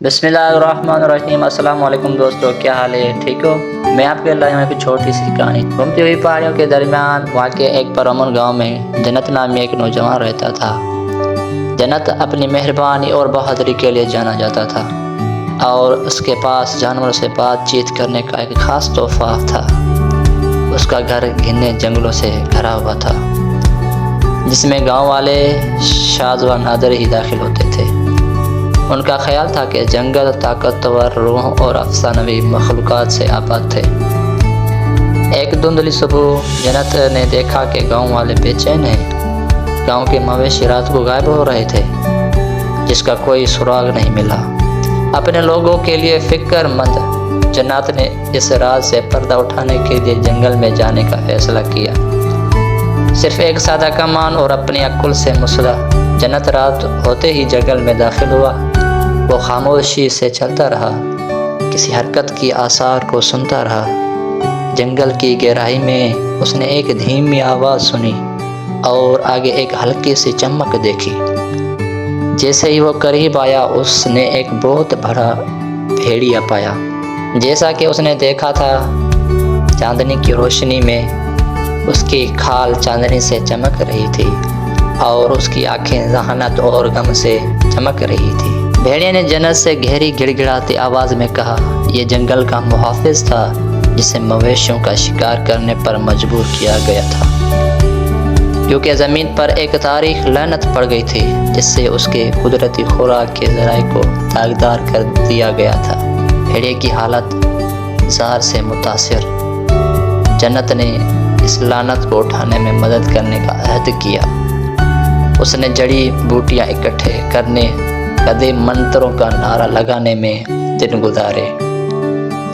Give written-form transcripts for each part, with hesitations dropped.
بسم اللہ الرحمن الرحیم۔ السلام علیکم دوستو، کیا حال ہے؟ ٹھیک ہو؟ میں آپ کے لائے ہوں ایک چھوٹی سی کہانی۔ گھومتی ہوئی پہاڑیوں کے درمیان واقع ایک پرامن گاؤں میں جنت نامی ایک نوجوان رہتا تھا۔ جنت اپنی مہربانی اور بہادری کے لیے جانا جاتا تھا، اور اس کے پاس جانوروں سے بات چیت کرنے کا ایک خاص تحفہ تھا۔ اس کا گھر گھنے جنگلوں سے بھرا ہوا تھا، جس میں گاؤں والے شاذ و نادر ہی داخل ہوتے تھے۔ ان کا خیال تھا کہ جنگل طاقتور روحوں اور افسانوی مخلوقات سے آباد تھے۔ ایک دھندلی صبح جنت نے دیکھا کہ گاؤں والے بے چین ہیں۔ گاؤں کے مویشی رات کو غائب ہو رہے تھے، جس کا کوئی سراغ نہیں ملا۔ اپنے لوگوں کے لیے فکر مند جنت نے اس راز سے پردہ اٹھانے کے لیے جنگل میں جانے کا فیصلہ کیا۔ صرف ایک سادہ کمان اور اپنی عقل سے مسلح جنت رات ہوتے ہی جنگل میں داخل ہوا۔ وہ خاموشی سے چلتا رہا، کسی حرکت کی آثار کو سنتا رہا۔ جنگل کی گہرائی میں اس نے ایک دھیمی آواز سنی اور آگے ایک ہلکی سی چمک دیکھی۔ جیسے ہی وہ قریب آیا، اس نے ایک بہت بڑا بھیڑیا پایا۔ جیسا کہ اس نے دیکھا تھا، چاندنی کی روشنی میں اس کی کھال چاندنی سے چمک رہی تھی، اور اس کی آنکھیں ذہانت اور غم سے چمک رہی تھی۔ بھیڑیا نے جنت سے گہری گڑ گڑاتی آواز میں کہا، یہ جنگل کا محافظ تھا، جسے مویشیوں کا شکار کرنے پر مجبور کیا گیا تھا، کیونکہ زمین پر ایک تاریخ لعنت پڑ گئی تھی، جس سے اس کے قدرتی خوراک کے ذرائع کو داغدار کر دیا گیا تھا۔ بھیڑیا کی حالت زہر سے متاثر، جنت نے اس لعنت کو اٹھانے میں مدد کرنے کا عہد کیا۔ اس نے جڑی بوٹیاں اکٹھے کرنے، قدیم منتروں کا نعرہ لگانے میں دن گزارے،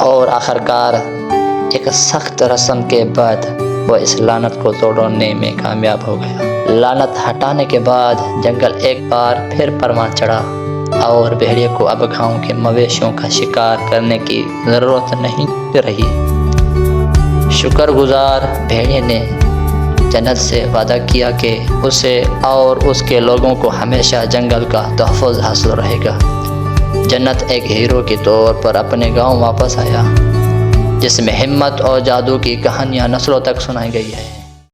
اور آخرکار ایک سخت رسم کے بعد وہ اس لعنت کو توڑنے میں کامیاب ہو گیا۔ لعنت ہٹانے کے بعد جنگل ایک بار پھر پروان چڑھا، اور بھیڑیا کو اب گاؤں کے مویشیوں کا شکار کرنے کی ضرورت نہیں رہی۔ شکر گزار بھیڑیا نے جنت سے وعدہ کیا کہ اسے اور اس کے لوگوں کو ہمیشہ جنگل کا تحفظ حاصل رہے گا۔ جنت ایک ہیرو کے طور پر اپنے گاؤں واپس آیا، جس میں ہمت اور جادو کی کہانیاں نسلوں تک سنائی گئی ہے۔